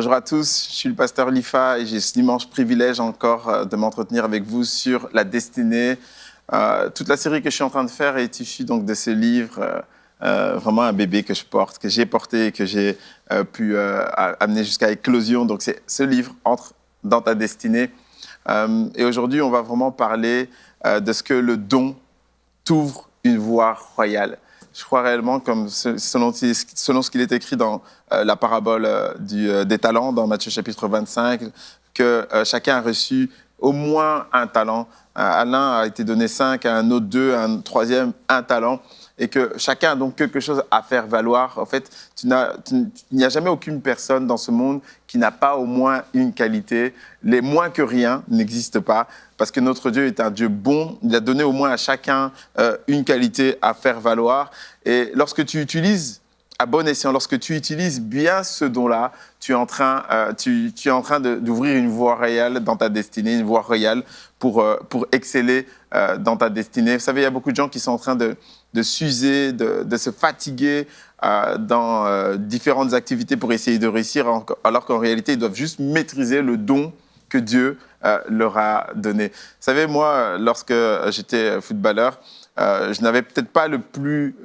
Bonjour à tous, je suis le pasteur Lifa et j'ai cet immense privilège encore de m'entretenir avec vous sur la destinée. Toute la série que je suis en train de faire est issue donc de ce livre, vraiment un bébé que je porte, que j'ai porté et que j'ai pu amener jusqu'à éclosion. Donc c'est ce livre, Entre dans ta destinée. Et aujourd'hui, on va vraiment parler de ce que le don t'ouvre une voie royale. Je crois réellement, comme selon ce qu'il est écrit dans la parabole des talents, dans Matthieu chapitre 25, que chacun a reçu au moins un talent. À l'un a été donné 5, à un autre 2, à un troisième 1 talent. Et que chacun a donc quelque chose à faire valoir. En fait, il n'y a jamais aucune personne dans ce monde qui n'a pas au moins une qualité. Les moins que rien n'existent pas, parce que notre Dieu est un Dieu bon. Il a donné au moins à chacun une qualité à faire valoir. Et lorsque tu utilises à bon escient, lorsque tu utilises bien ce don-là, tu es en train d'ouvrir une voie royale dans ta destinée, une voie royale pour exceller dans ta destinée. Vous savez, il y a beaucoup de gens qui sont en train de s'user, de se fatiguer dans différentes activités pour essayer de réussir, alors qu'en réalité, ils doivent juste maîtriser le don que Dieu leur a donné. Vous savez, moi, lorsque j'étais footballeur, je n'avais peut-être pas le plus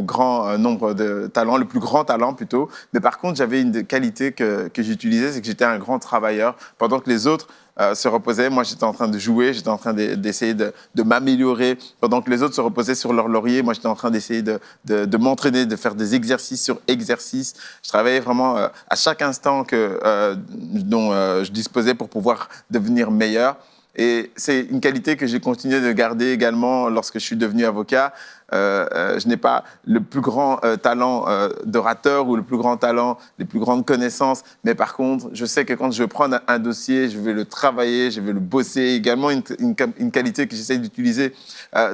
grand nombre de talents, le plus grand talent plutôt, mais par contre, j'avais une qualité que j'utilisais, c'est que j'étais un grand travailleur. Pendant que les autres se reposaient, moi j'étais en train de jouer, j'étais en train d'essayer de m'améliorer. Pendant que les autres se reposaient sur leur laurier, moi j'étais en train d'essayer de m'entraîner, de faire des exercices sur exercices. Je travaillais vraiment à chaque instant dont je disposais pour pouvoir devenir meilleur. Et c'est une qualité que j'ai continué de garder également lorsque je suis devenu avocat. Je n'ai pas le plus grand talent d'orateur ou le plus grand talent, les plus grandes connaissances, mais par contre, je sais que quand je prends un dossier, je vais le travailler, je vais le bosser. Également une qualité que j'essaie d'utiliser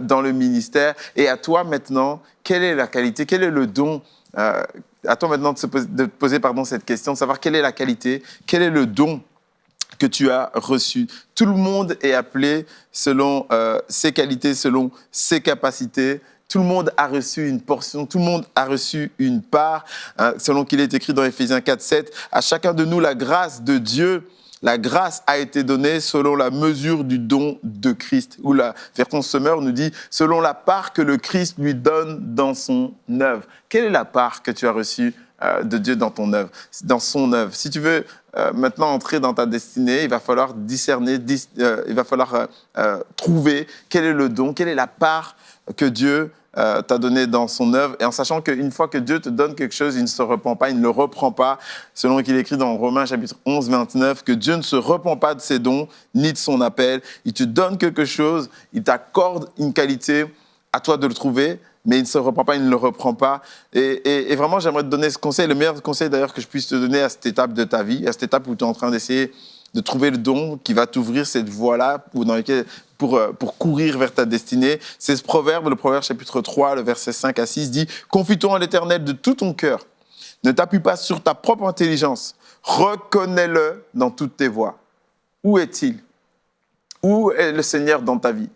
dans le ministère. Et à toi maintenant, quelle est la qualité, quel est le don à toi maintenant de te poser cette question, de savoir quelle est la qualité, quel est le don que tu as reçu. Tout le monde est appelé selon ses qualités, selon ses capacités. Tout le monde a reçu une portion, tout le monde a reçu une part, selon qu'il est écrit dans Éphésiens 4:7. À chacun de nous, la grâce de Dieu, la grâce a été donnée selon la mesure du don de Christ. Ou la version Sommer nous dit, selon la part que le Christ lui donne dans son œuvre. Quelle est la part que tu as reçue de Dieu dans ton œuvre, dans son œuvre? Si tu veux maintenant entrer dans ta destinée, il va falloir discerner, il va falloir trouver quel est le don, quelle est la part que Dieu t'a donnée dans son œuvre, et en sachant qu'une fois que Dieu te donne quelque chose, il ne se repent pas, il ne le reprend pas, selon qu'il est écrit dans Romains chapitre 11, 29, que Dieu ne se repent pas de ses dons, ni de son appel. Il te donne quelque chose, il t'accorde une qualité, à toi de le trouver, mais il ne se reprend pas, il ne le reprend pas. Et vraiment, j'aimerais te donner ce conseil, le meilleur conseil d'ailleurs que je puisse te donner à cette étape de ta vie, à cette étape où tu es en train d'essayer de trouver le don qui va t'ouvrir cette voie-là pour courir vers ta destinée. C'est ce proverbe, le proverbe chapitre 3, le verset 5 à 6, dit « Confie-toi en l'Éternel de tout ton cœur. Ne t'appuie pas sur ta propre intelligence. Reconnais-le dans toutes tes voies. » Où est-il? Où est le Seigneur dans ta vie?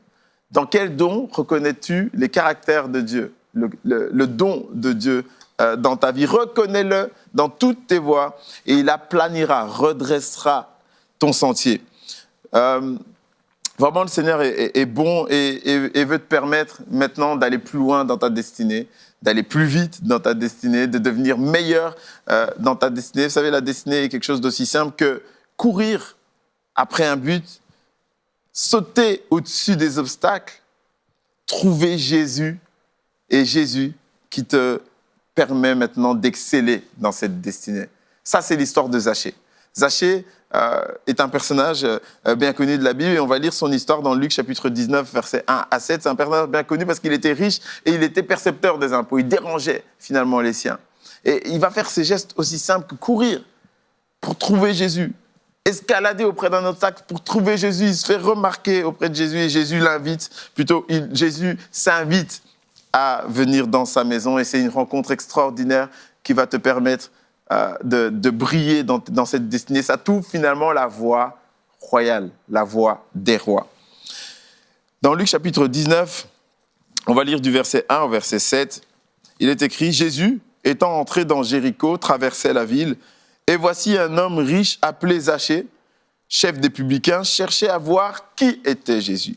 Dans quel don reconnais-tu les caractères de Dieu, le don de Dieu dans ta vie? Reconnais-le dans toutes tes voies et il aplanira, redressera ton sentier. Vraiment, le Seigneur est bon et veut te permettre maintenant d'aller plus loin dans ta destinée, d'aller plus vite dans ta destinée, de devenir meilleur dans ta destinée. Vous savez, la destinée est quelque chose d'aussi simple que courir après un but, sauter au-dessus des obstacles, trouver Jésus, et Jésus qui te permet maintenant d'exceller dans cette destinée. Ça, c'est l'histoire de Zachée. Zachée est un personnage bien connu de la Bible, et on va lire son histoire dans Luc chapitre 19, versets 1 à 7. C'est un personnage bien connu parce qu'il était riche et il était percepteur des impôts. Il dérangeait finalement les siens. Et il va faire ces gestes aussi simples que courir pour trouver Jésus, escalader auprès d'un obstacle pour trouver Jésus. Il se fait remarquer auprès de Jésus et Jésus l'invite. Jésus s'invite à venir dans sa maison et c'est une rencontre extraordinaire qui va te permettre de briller dans cette destinée. Ça t'ouvre finalement la voie royale, la voie des rois. Dans Luc chapitre 19, on va lire du verset 1 au verset 7. Il est écrit « Jésus, étant entré dans Jéricho, traversait la ville. Et voici un homme riche appelé Zachée, chef des publicains, cherchait à voir qui était Jésus.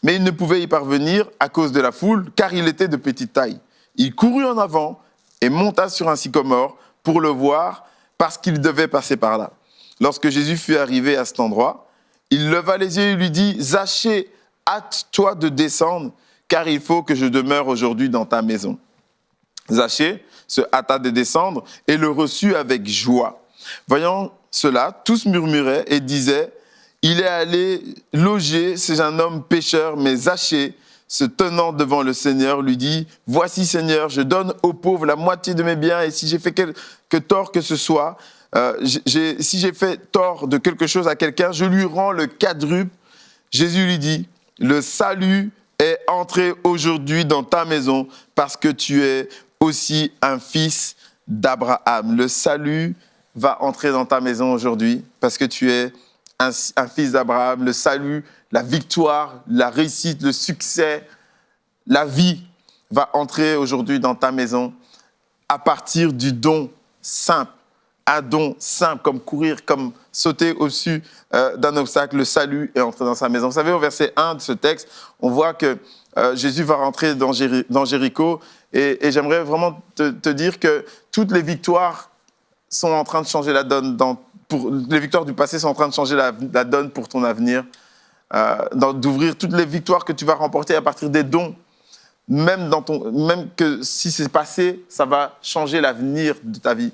Mais il ne pouvait y parvenir à cause de la foule, car il était de petite taille. Il courut en avant et monta sur un sycomore pour le voir, parce qu'il devait passer par là. Lorsque Jésus fut arrivé à cet endroit, il leva les yeux et lui dit « Zachée, hâte-toi de descendre, car il faut que je demeure aujourd'hui dans ta maison. » Zachée se hâta de descendre et le reçut avec joie. Voyant cela, tous murmuraient et disaient « Il est allé loger chez un homme pécheur, mais Zachée, se tenant devant le Seigneur, lui dit « Voici, Seigneur, je donne aux pauvres la moitié de mes biens, et si j'ai fait quelque tort que ce soit, si j'ai fait tort de quelque chose à quelqu'un, je lui rends le quadruple. » Jésus lui dit « Le salut est entré aujourd'hui dans ta maison, parce que tu es aussi un fils d'Abraham. » Le salut va entrer dans ta maison aujourd'hui, parce que tu es un fils d'Abraham. Le salut, la victoire, la réussite, le succès, la vie va entrer aujourd'hui dans ta maison à partir du don simple. Un don simple, comme courir, comme sauter au-dessus d'un obstacle. Le salut est entré dans sa maison. Vous savez, au verset 1 de ce texte, on voit que Jésus va rentrer dans Jéricho. Et j'aimerais vraiment te dire que toutes les victoires sont en train de changer la donne. Les victoires du passé sont en train de changer la donne pour ton avenir. D'ouvrir toutes les victoires que tu vas remporter à partir des dons. Même que si c'est passé, ça va changer l'avenir de ta vie.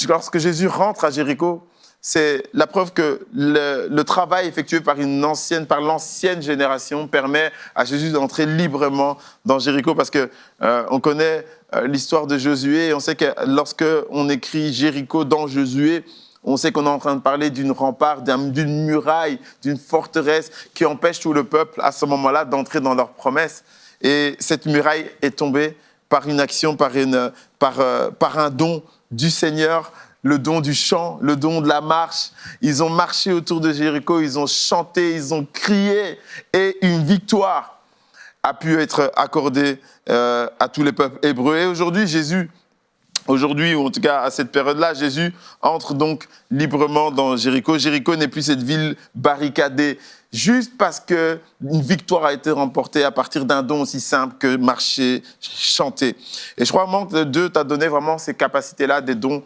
Lorsque Jésus rentre à Jéricho, c'est la preuve que le travail effectué par l'ancienne génération permet à Jésus d'entrer librement dans Jéricho, parce que on connaît l'histoire de Josué, et on sait que lorsque on écrit Jéricho dans Josué, on sait qu'on est en train de parler d'une rempart, d'une muraille, d'une forteresse qui empêche tout le peuple à ce moment-là d'entrer dans leur promesse. Et cette muraille est tombée par une action, par un don du Seigneur, le don du chant, le don de la marche. Ils ont marché autour de Jéricho, ils ont chanté, ils ont crié, et une victoire a pu être accordée à tous les peuples hébreux. Et aujourd'hui, ou en tout cas à cette période-là, Jésus entre donc librement dans Jéricho. Jéricho n'est plus cette ville barricadée, juste parce qu'une victoire a été remportée à partir d'un don aussi simple que marcher, chanter. Et je crois vraiment que Dieu t'a donné vraiment ces capacités-là, des dons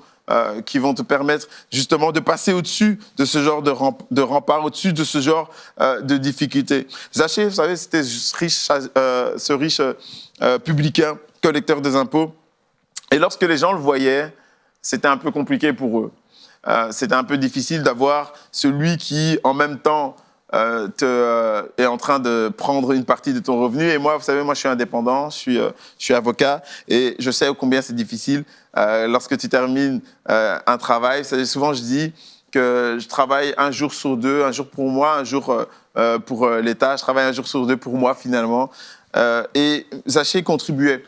qui vont te permettre justement de passer au-dessus de ce genre de rempart, au-dessus de ce genre de difficultés. Zachée, vous savez, c'était ce riche publicain, collecteur des impôts. Et lorsque les gens le voyaient, c'était un peu compliqué pour eux. C'était un peu difficile d'avoir celui qui, en même temps, est en train de prendre une partie de ton revenu. Et moi, vous savez, je suis indépendant, je suis avocat, et je sais combien c'est difficile lorsque tu termines un travail. Souvent, je dis que je travaille un jour sur deux, un jour pour moi, un jour pour l'État. Je travaille un jour sur deux pour moi, finalement. Et Zachée contribuait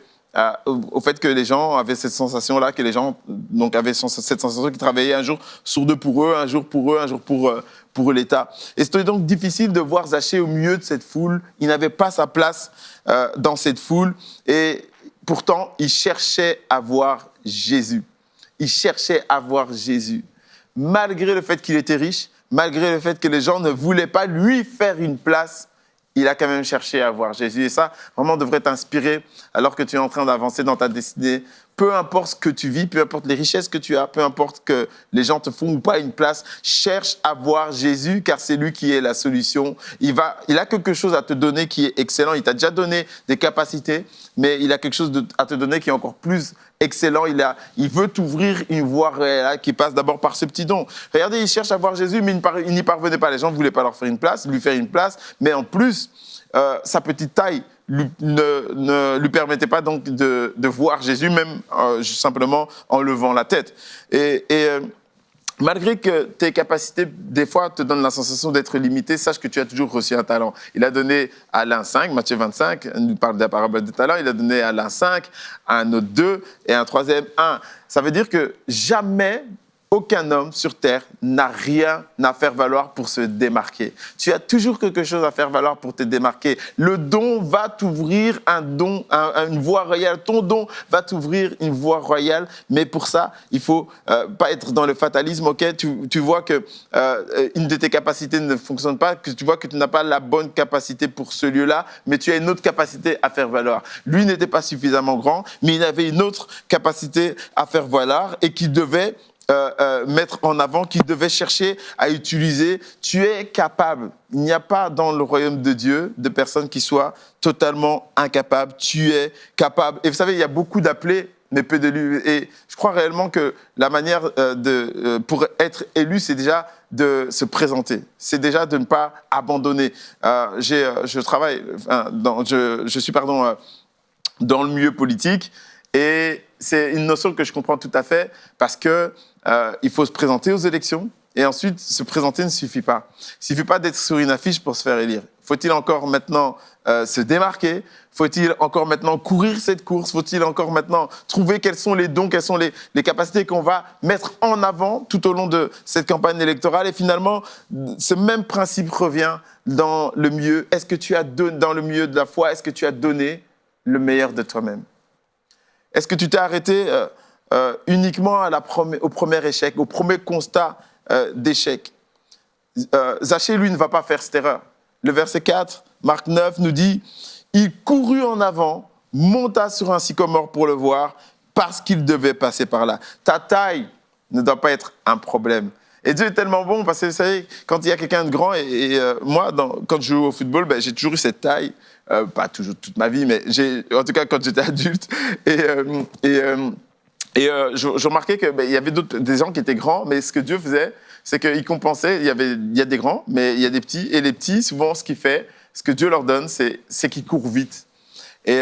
au fait que les gens avaient cette sensation-là, que les gens donc, avaient cette sensation qu'ils travaillaient un jour sur deux pour eux, un jour pour eux, un jour pour l'État. Et c'était donc difficile de voir Zachée au milieu de cette foule. Il n'avait pas sa place dans cette foule, et pourtant, il cherchait à voir Jésus. Il cherchait à voir Jésus. Malgré le fait qu'il était riche, malgré le fait que les gens ne voulaient pas lui faire une place, il a quand même cherché à voir Jésus. Et ça, vraiment, devrait t'inspirer alors que tu es en train d'avancer dans ta destinée. Peu importe ce que tu vis, peu importe les richesses que tu as, peu importe que les gens te font ou pas une place, cherche à voir Jésus, car c'est lui qui est la solution. Il a quelque chose à te donner qui est excellent. Il t'a déjà donné des capacités, mais il a quelque chose à te donner qui est encore plus excellent. Il veut t'ouvrir une voie réelle qui passe d'abord par ce petit don. Regardez, il cherche à voir Jésus, mais il n'y parvenait pas. Les gens ne voulaient pas lui faire une place, mais en plus, sa petite taille ne lui permettait pas donc de voir Jésus, même simplement en levant la tête. Et malgré que tes capacités, des fois, te donnent la sensation d'être limitées, sache que tu as toujours reçu un talent. Il a donné à l'un 5, Matthieu 25, il nous parle de la parabole des talents, il a donné à l'un 5, à un autre 2 et à un troisième 1. Ça veut dire que jamais aucun homme sur terre n'a rien à faire valoir pour se démarquer. Tu as toujours quelque chose à faire valoir pour te démarquer. Le don va t'ouvrir une voie royale. Ton don va t'ouvrir une voie royale. Mais pour ça, il ne faut pas être dans le fatalisme. Okay, tu vois que une de tes capacités ne fonctionne pas, que tu vois que tu n'as pas la bonne capacité pour ce lieu-là, mais tu as une autre capacité à faire valoir. Lui n'était pas suffisamment grand, mais il avait une autre capacité à faire valoir et qui devait mettre en avant, qui devait chercher à utiliser. Tu es capable. Il n'y a pas dans le royaume de Dieu de personnes qui soient totalement incapables. Tu es capable. Et vous savez, il y a beaucoup d'appelés, mais peu d'élus. Et je crois réellement que la manière pour être élu, c'est déjà de se présenter. C'est déjà de ne pas abandonner. Je suis dans le milieu politique et c'est une notion que je comprends tout à fait parce que il faut se présenter aux élections et ensuite se présenter ne suffit pas. Il ne suffit pas d'être sur une affiche pour se faire élire. Faut-il encore maintenant se démarquer? Faut-il encore maintenant courir cette course? Faut-il encore maintenant trouver quels sont les dons, quelles sont les capacités qu'on va mettre en avant tout au long de cette campagne électorale? Et finalement, ce même principe revient dans le milieu. Est-ce que tu as donné, dans le milieu de la foi, est-ce que tu as donné le meilleur de toi-même? Est-ce que tu t'es arrêté uniquement au premier échec, au premier constat d'échec? Zachée, lui, ne va pas faire cette erreur. Le verset 4, Marc 9, nous dit « Il courut en avant, monta sur un sycomore pour le voir, parce qu'il devait passer par là. » Ta taille ne doit pas être un problème. Et Dieu est tellement bon, parce que vous savez, quand il y a quelqu'un de grand, moi, quand je joue au football, j'ai toujours eu cette taille, pas toujours toute ma vie, mais en tout cas quand j'étais adulte. Je remarquais qu'il y avait des gens qui étaient grands, mais ce que Dieu faisait, c'est qu'il compensait. Il y a des grands, mais il y a des petits. Et les petits, souvent, ce que Dieu leur donne, c'est qu'ils courent vite. Et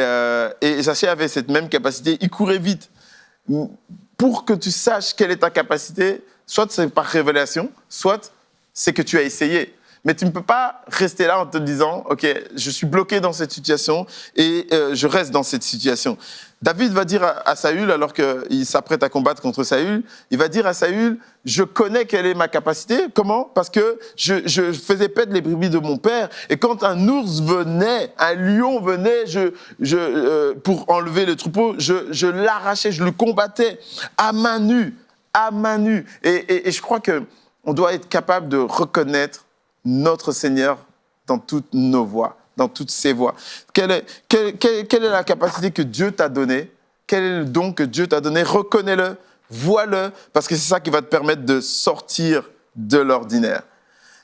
Zachée avait cette même capacité. Il courait vite. Pour que tu saches quelle est ta capacité, soit c'est par révélation, soit c'est que tu as essayé. Mais tu ne peux pas rester là en te disant « Ok, je suis bloqué dans cette situation et je reste dans cette situation ». David va dire à Saül, alors qu'il s'apprête à combattre contre Saül, il va dire à Saül « Je connais quelle est ma capacité. » Comment? Parce que je faisais paître les brebis de mon père. Et quand un ours venait, un lion venait pour enlever le troupeau, je l'arrachais, je le combattais à main nue. À main nue. Et je crois qu'on doit être capable de reconnaître notre Seigneur dans toutes nos voies, dans toutes ses voies. Quelle est la capacité que Dieu t'a donnée? Quel est le don que Dieu t'a donné? Reconnais-le, vois-le, parce que c'est ça qui va te permettre de sortir de l'ordinaire.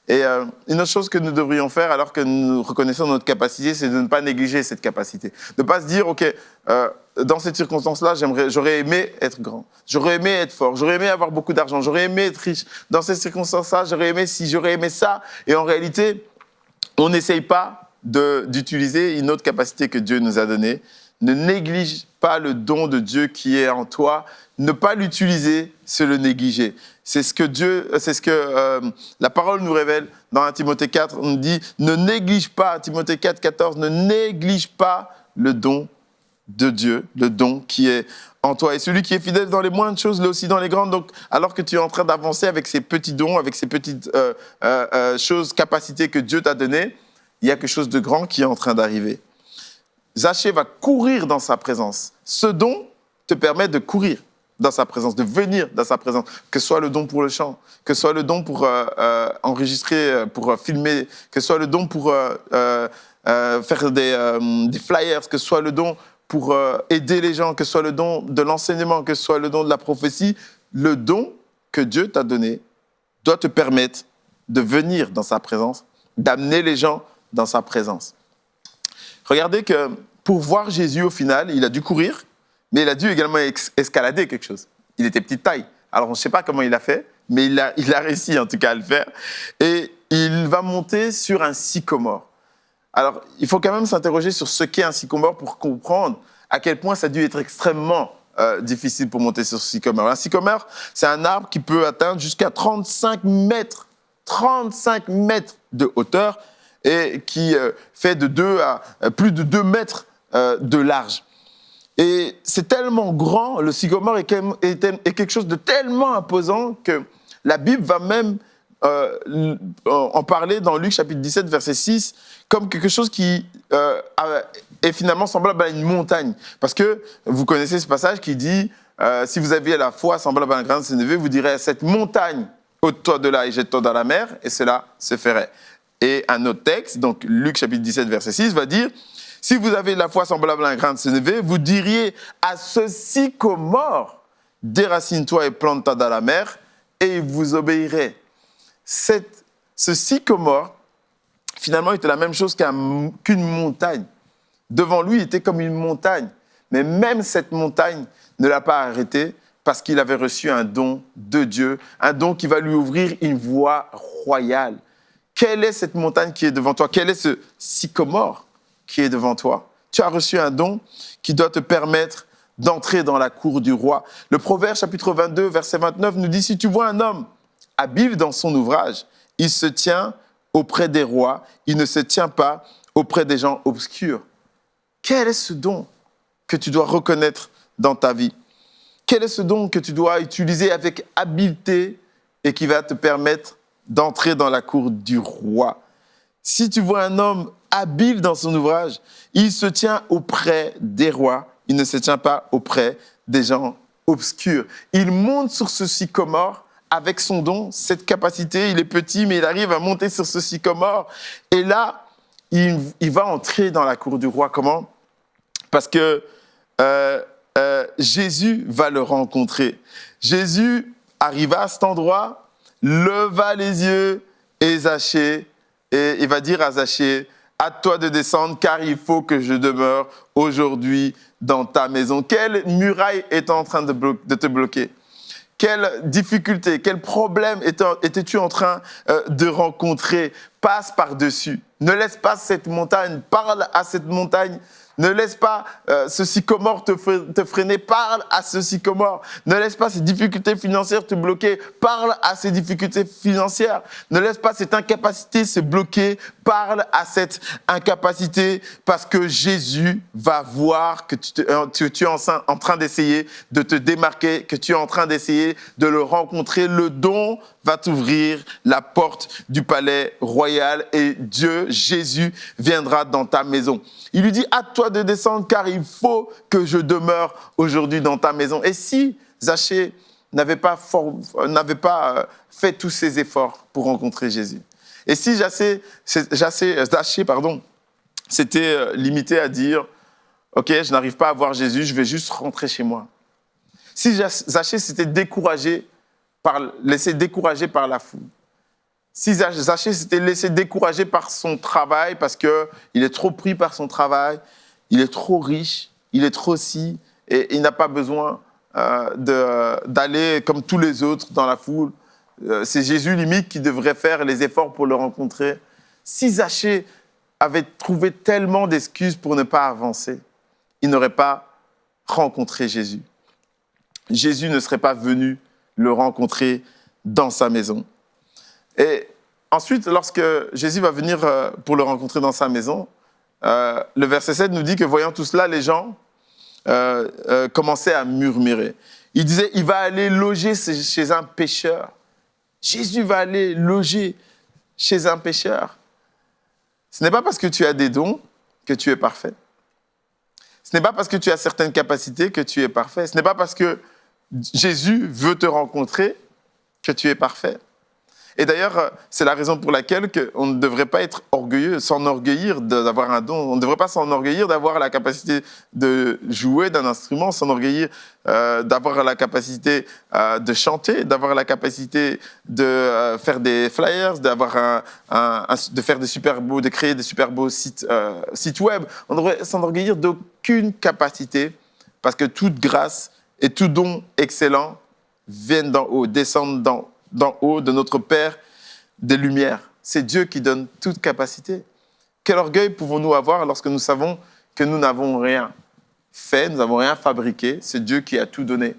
Et une autre chose que nous devrions faire, alors que nous reconnaissons notre capacité, c'est de ne pas négliger cette capacité. De ne pas se dire, OK, dans cette circonstance-là, j'aurais aimé être grand, j'aurais aimé être fort, j'aurais aimé avoir beaucoup d'argent, j'aurais aimé être riche. Dans cette circonstance-là, j'aurais aimé ci, j'aurais aimé ça. Et en réalité, on n'essaye pas d'utiliser une autre capacité que Dieu nous a donnée. Ne néglige pas le don de Dieu qui est en toi. Ne pas l'utiliser, c'est le négliger. C'est ce que la parole nous révèle dans 1 Timothée 4. On nous dit, ne néglige pas, Timothée 4, 14, ne néglige pas le don de Dieu, le don qui est en toi. Et celui qui est fidèle dans les moindres choses, l'est aussi dans les grandes. Donc, alors que tu es en train d'avancer avec ces petits dons, avec ces petites choses, capacités que Dieu t'a données, il y a quelque chose de grand qui est en train d'arriver. Zachée va courir dans sa présence. Ce don te permet de courir dans sa présence, de venir dans sa présence, que ce soit le don pour le chant, que ce soit le don pour enregistrer, pour filmer, que ce soit le don pour faire des flyers, que ce soit le don pour aider les gens, que ce soit le don de l'enseignement, que ce soit le don de la prophétie. Le don que Dieu t'a donné doit te permettre de venir dans sa présence, d'amener les gens dans sa présence. Regardez que pour voir Jésus, au final, il a dû courir, mais il a dû également escalader quelque chose. Il était petite taille. Alors, on ne sait pas comment il a fait, mais il a réussi en tout cas à le faire. Et il va monter sur un sycomore. Alors, il faut quand même s'interroger sur ce qu'est un sycomore pour comprendre à quel point ça a dû être extrêmement difficile pour monter sur ce sycomore. Un sycomore, c'est un arbre qui peut atteindre jusqu'à 35 mètres de hauteur et qui fait de 2 à plus de 2 mètres de large. Et c'est tellement grand, le sycomore est quelque chose de tellement imposant que la Bible va même en parler dans Luc chapitre 17, verset 6, comme quelque chose qui est finalement semblable à une montagne. Parce que vous connaissez ce passage qui dit, si vous aviez la foi semblable à un grain de sénévé, vous direz à cette montagne, ôte-toi de là et jette-toi dans la mer, et cela se ferait. Et un autre texte, donc Luc chapitre 17, verset 6, va dire, si vous avez la foi semblable à un grain de sénévé, vous diriez à ce sycomore, déracine-toi et plante-toi dans la mer, et il vous obéirait. Ce sycomore, finalement, était la même chose qu'une montagne. Devant lui, il était comme une montagne. Mais même cette montagne ne l'a pas arrêté parce qu'il avait reçu un don de Dieu, un don qui va lui ouvrir une voie royale. Quelle est cette montagne qui est devant toi? Quel est ce sycomore qui est devant toi? Tu as reçu un don qui doit te permettre d'entrer dans la cour du roi. Le Proverbe chapitre 22, verset 29 nous dit, si tu vois un homme habile dans son ouvrage, il se tient auprès des rois, il ne se tient pas auprès des gens obscurs. Quel est ce don que tu dois reconnaître dans ta vie? Quel est ce don que tu dois utiliser avec habileté et qui va te permettre d'entrer dans la cour du roi? Si tu vois un homme habile dans son ouvrage, il se tient auprès des rois, il ne se tient pas auprès des gens obscurs. Il monte sur ce sycomore avec son don, cette capacité, il est petit, mais il arrive à monter sur ce sycomore. Et là, il va entrer dans la cour du roi. Comment? Parce que Jésus va le rencontrer. Jésus arriva à cet endroit, leva les yeux et Zachée, et il va dire à Zachée, hâte toi de descendre, car il faut que je demeure aujourd'hui dans ta maison. Quelle muraille est en train de te bloquer? Quelle difficulté, quel problème étais-tu en train de rencontrer? Passe par-dessus. Ne laisse pas cette montagne, parle à cette montagne. Ne laisse pas ce sycomore te freiner, parle à ce sycomore. Ne laisse pas ces difficultés financières te bloquer, parle à ces difficultés financières. Ne laisse pas cette incapacité se bloquer, parle à cette incapacité parce que Jésus va voir que tu es en train d'essayer de te démarquer, que tu es en train d'essayer de le rencontrer. Le don va t'ouvrir la porte du palais royal et Dieu, Jésus, viendra dans ta maison. Il lui dit, hâte-toi de descendre car il faut que je demeure aujourd'hui dans ta maison. Et si Zachée n'avait pas fait tous ses efforts pour rencontrer Jésus, et si Zachée, s'était limité à dire, ok, je n'arrive pas à voir Jésus, je vais juste rentrer chez moi. Si Zachée s'était laissé décourager par la foule, si Zachée s'était laissé décourager par son travail, parce qu'il est trop pris par son travail, il est trop riche, il est trop si, et il n'a pas besoin d'aller comme tous les autres dans la foule. C'est Jésus limite qui devrait faire les efforts pour le rencontrer. Si Zachée avait trouvé tellement d'excuses pour ne pas avancer, il n'aurait pas rencontré Jésus. Jésus ne serait pas venu le rencontrer dans sa maison. Et ensuite, lorsque Jésus va venir pour le rencontrer dans sa maison, le verset 7 nous dit que voyant tout cela, les gens commençaient à murmurer. Il disait, il va aller loger chez un pécheur. Jésus va aller loger chez un pécheur. Ce n'est pas parce que tu as des dons que tu es parfait. Ce n'est pas parce que tu as certaines capacités que tu es parfait. Ce n'est pas parce que Jésus veut te rencontrer que tu es parfait. Et d'ailleurs, c'est la raison pour laquelle on ne devrait pas être orgueilleux, s'enorgueillir d'avoir un don. On ne devrait pas s'enorgueillir d'avoir la capacité de jouer d'un instrument, s'enorgueillir d'avoir la capacité de chanter, d'avoir la capacité de faire des flyers, de faire de créer des super beaux sites web. On devrait s'enorgueillir d'aucune capacité parce que toute grâce et tout don excellent viennent d'en haut, descendent d'en haut de notre Père des Lumières. C'est Dieu qui donne toute capacité. Quel orgueil pouvons-nous avoir lorsque nous savons que nous n'avons rien fait, nous n'avons rien fabriqué, c'est Dieu qui a tout donné.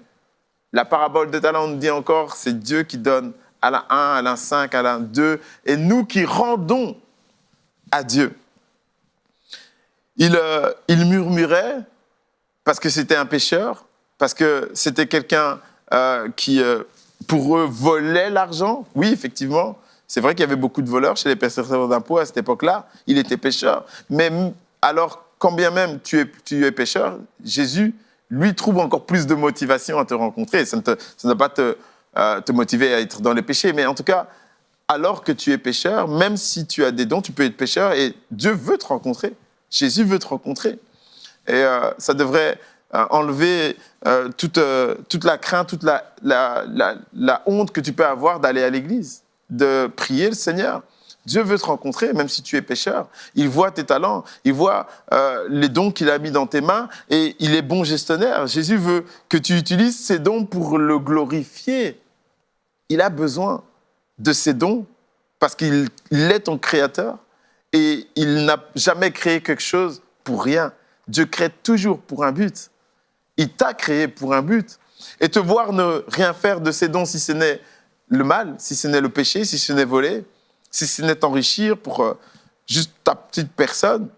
La parabole des talents nous dit encore, c'est Dieu qui donne à la 1, à la 5, à la 2, et nous qui rendons à Dieu. Il murmurait parce que c'était un pécheur, parce que c'était quelqu'un qui, pour eux, volait l'argent. Oui, effectivement, c'est vrai qu'il y avait beaucoup de voleurs chez les percepteurs d'impôts à cette époque-là. Il était pécheur. Mais alors, quand bien même tu es pécheur, Jésus, lui, trouve encore plus de motivation à te rencontrer. Ça ne doit pas te motiver à être dans les péchés, mais en tout cas, alors que tu es pécheur, même si tu as des dons, tu peux être pécheur et Dieu veut te rencontrer. Jésus veut te rencontrer. Et ça devrait enlever toute la crainte, toute la honte que tu peux avoir d'aller à l'église, de prier le Seigneur. Dieu veut te rencontrer, même si tu es pécheur. Il voit tes talents, il voit les dons qu'il a mis dans tes mains et il est bon gestionnaire. Jésus veut que tu utilises ces dons pour le glorifier. Il a besoin de ces dons parce qu'il est ton créateur et il n'a jamais créé quelque chose pour rien. Dieu crée toujours pour un but. Il t'a créé pour un but. Et te voir ne rien faire de ces dons si ce n'est le mal, si ce n'est le péché, si ce n'est voler, si ce n'est t'enrichir pour juste ta petite personne,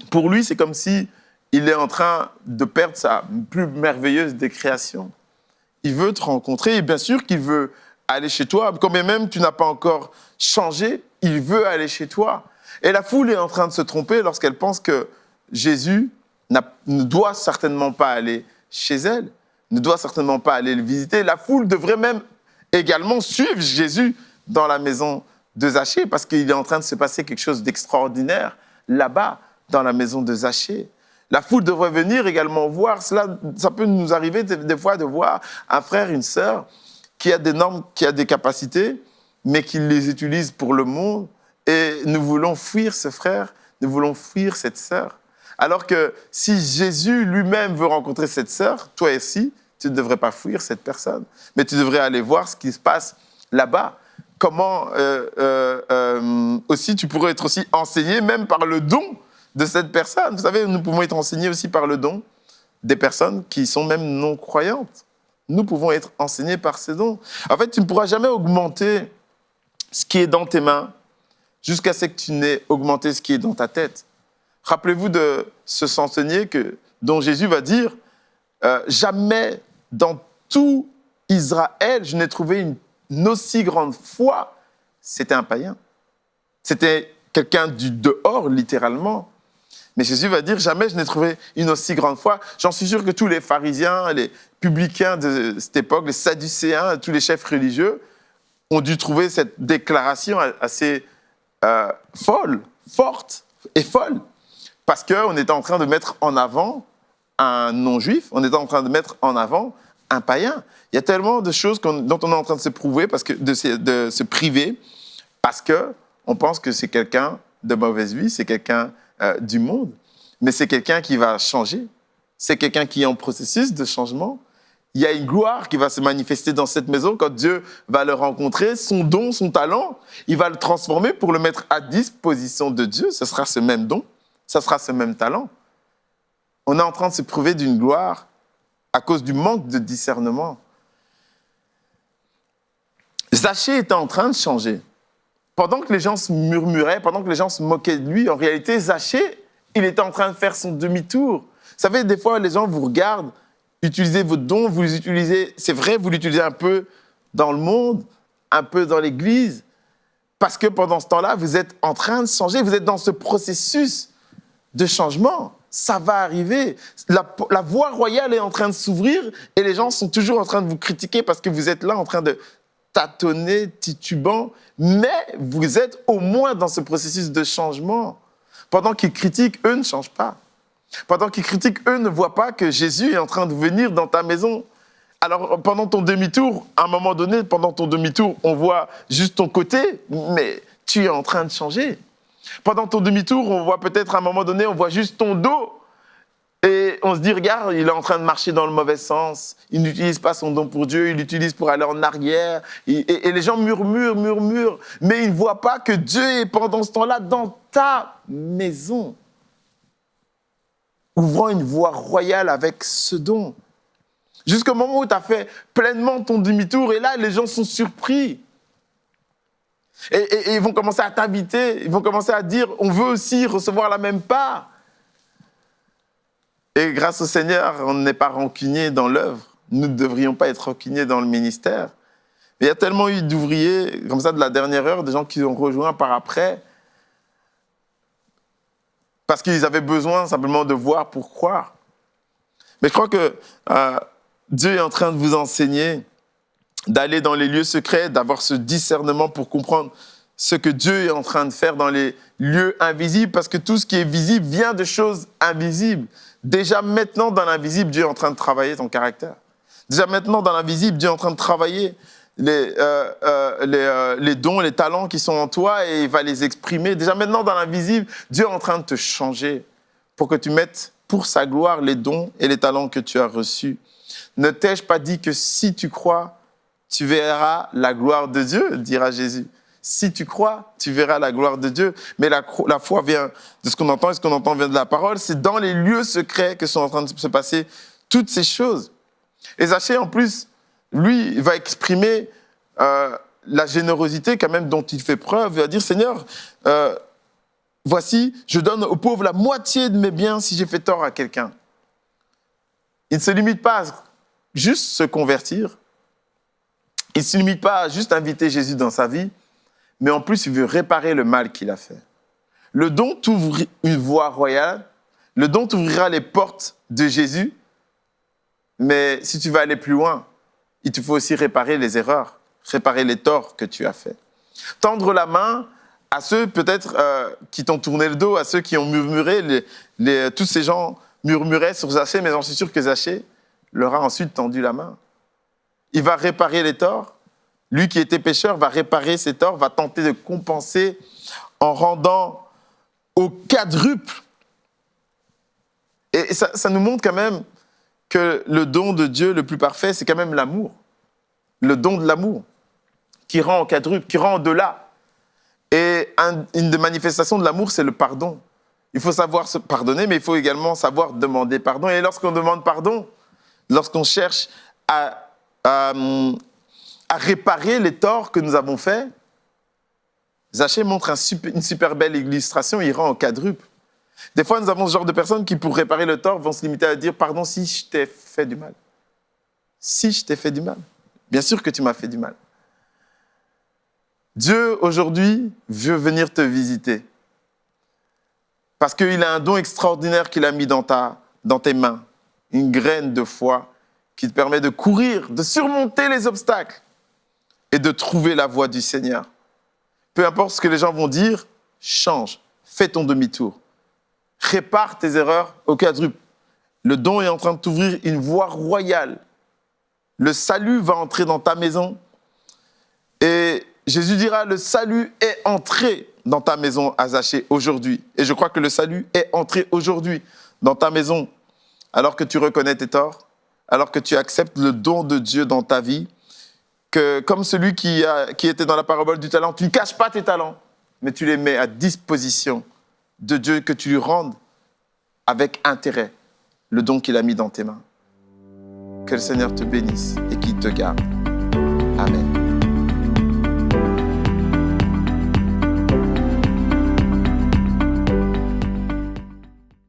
pour lui, c'est comme si il est en train de perdre sa plus merveilleuse des créations. Il veut te rencontrer et bien sûr qu'il veut aller chez toi. Quand bien même tu n'as pas encore changé, il veut aller chez toi. Et la foule est en train de se tromper lorsqu'elle pense que Jésus ne doit certainement pas aller chez elle, ne doit certainement pas aller le visiter. La foule devrait même également suivre Jésus dans la maison de Zachée parce qu'il est en train de se passer quelque chose d'extraordinaire là-bas, dans la maison de Zachée. La foule devrait venir également voir. Cela, ça peut nous arriver des fois de voir un frère, une sœur qui a des normes, qui a des capacités, mais qui les utilise pour le monde. Et nous voulons fuir ce frère, nous voulons fuir cette sœur. Alors que si Jésus lui-même veut rencontrer cette sœur, toi aussi, tu ne devrais pas fuir cette personne. Mais tu devrais aller voir ce qui se passe là-bas. Comment aussi tu pourrais être aussi enseigné même par le don de cette personne. Vous savez, nous pouvons être enseignés aussi par le don des personnes qui sont même non-croyantes. Nous pouvons être enseignés par ces dons. En fait, tu ne pourras jamais augmenter ce qui est dans tes mains jusqu'à ce que tu n'aies augmenté ce qui est dans ta tête. Rappelez-vous de ce centenier dont Jésus va dire « Jamais dans tout Israël, je n'ai trouvé une aussi grande foi. » C'était un païen. C'était quelqu'un du dehors, littéralement. Mais Jésus va dire « Jamais je n'ai trouvé une aussi grande foi. » J'en suis sûr que tous les pharisiens, les publicains de cette époque, les sadducéens, tous les chefs religieux ont dû trouver cette déclaration assez folle, forte et folle. Parce qu'on était en train de mettre en avant un non-juif, on était en train de mettre en avant un païen. Il y a tellement de choses dont on est en train de se prouver, de se priver, parce qu'on pense que c'est quelqu'un de mauvaise vie, c'est quelqu'un du monde, mais c'est quelqu'un qui va changer, c'est quelqu'un qui est en processus de changement. Il y a une gloire qui va se manifester dans cette maison quand Dieu va le rencontrer, son don, son talent, il va le transformer pour le mettre à disposition de Dieu. Ce sera ce même don, ce sera ce même talent. On est en train de se priver d'une gloire à cause du manque de discernement. Zachée était en train de changer. Pendant que les gens se murmuraient, pendant que les gens se moquaient de lui, en réalité, Zachée, il était en train de faire son demi-tour. Vous savez, des fois, les gens vous regardent, utilisez votre don, vous les utilisez, c'est vrai, vous l'utilisez un peu dans le monde, un peu dans l'église, parce que pendant ce temps-là, vous êtes en train de changer, vous êtes dans ce processus de changement. Ça va arriver. La voie royale est en train de s'ouvrir et les gens sont toujours en train de vous critiquer parce que vous êtes là en train de tâtonner, titubant, mais vous êtes au moins dans ce processus de changement. Pendant qu'ils critiquent, eux ne changent pas. Pendant qu'ils critiquent, eux ne voient pas que Jésus est en train de venir dans ta maison. Alors, pendant ton demi-tour, à un moment donné, pendant ton demi-tour, on voit juste ton côté, mais tu es en train de changer. Pendant ton demi-tour, on voit peut-être à un moment donné, on voit juste ton dos. Et on se dit, regarde, il est en train de marcher dans le mauvais sens. Il n'utilise pas son don pour Dieu, il l'utilise pour aller en arrière. Et les gens murmurent. Mais ils ne voient pas que Dieu est pendant ce temps-là dans ta maison. Ouvrant une voie royale avec ce don. Jusqu'au moment où tu as fait pleinement ton demi-tour. Et là, les gens sont surpris. Et ils vont commencer à t'inviter. Ils vont commencer à dire, on veut aussi recevoir la même part. Et grâce au Seigneur, on n'est pas rancunier dans l'œuvre. Nous ne devrions pas être rancuniers dans le ministère. Mais il y a tellement eu d'ouvriers, comme ça, de la dernière heure, des gens qui ont rejoint par après, parce qu'ils avaient besoin simplement de voir pour croire. Mais je crois que Dieu est en train de vous enseigner d'aller dans les lieux secrets, d'avoir ce discernement pour comprendre ce que Dieu est en train de faire dans les lieux invisibles, parce que tout ce qui est visible vient de choses invisibles. Déjà maintenant, dans l'invisible, Dieu est en train de travailler ton caractère. Déjà maintenant, dans l'invisible, Dieu est en train de travailler les dons, les talents qui sont en toi et il va les exprimer. Déjà maintenant, dans l'invisible, Dieu est en train de te changer pour que tu mettes pour sa gloire les dons et les talents que tu as reçus. Ne t'ai-je pas dit que si tu crois, tu verras la gloire de Dieu, dira Jésus. Si tu crois, tu verras la gloire de Dieu. Mais la foi vient de ce qu'on entend et ce qu'on entend vient de la parole. C'est dans les lieux secrets que sont en train de se passer toutes ces choses. Et Zachée, en plus, lui, va exprimer la générosité quand même dont il fait preuve. Il va dire, Seigneur, voici, je donne aux pauvres la moitié de mes biens si j'ai fait tort à quelqu'un. Il ne se limite pas à juste se convertir. Il ne se limite pas à juste inviter Jésus dans sa vie, mais en plus, il veut réparer le mal qu'il a fait. Le don t'ouvre une voie royale, le don t'ouvrira les portes de Jésus, mais si tu veux aller plus loin, il te faut aussi réparer les erreurs, réparer les torts que tu as faits. Tendre la main à ceux peut-être qui t'ont tourné le dos, à ceux qui ont murmuré, tous ces gens murmuraient sur Zachée, mais j'en suis sûr que Zachée leur a ensuite tendu la main. Il va réparer les torts. Lui qui était pécheur va réparer ses torts, va tenter de compenser en rendant au quadruple. Et ça nous montre quand même que le don de Dieu le plus parfait, c'est quand même l'amour. Le don de l'amour qui rend au quadruple, qui rend au-delà. Et une des manifestations de l'amour, c'est le pardon. Il faut savoir se pardonner, mais il faut également savoir demander pardon. Et lorsqu'on demande pardon, lorsqu'on cherche à réparer les torts que nous avons faits, Zachée montre une super belle illustration, il rend au quadruple. Des fois, nous avons ce genre de personnes qui, pour réparer le tort, vont se limiter à dire « Pardon si je t'ai fait du mal. » Si je t'ai fait du mal. Bien sûr que tu m'as fait du mal. Dieu, aujourd'hui, veut venir te visiter. Parce qu'il a un don extraordinaire qu'il a mis dans tes mains. Une graine de foi qui te permet de courir, de surmonter les obstacles et de trouver la voie du Seigneur. Peu importe ce que les gens vont dire, change, fais ton demi-tour. Répare tes erreurs au quadruple. Le don est en train de t'ouvrir une voie royale. Le salut va entrer dans ta maison. Et Jésus dira, le salut est entré dans ta maison à Zachée aujourd'hui. Et je crois que le salut est entré aujourd'hui dans ta maison. Alors que tu reconnais tes torts, alors que tu acceptes le don de Dieu dans ta vie, que comme celui qui était dans la parabole du talent, tu ne caches pas tes talents, mais tu les mets à disposition de Dieu, que tu lui rendes avec intérêt le don qu'il a mis dans tes mains. Que le Seigneur te bénisse et qu'il te garde. Amen.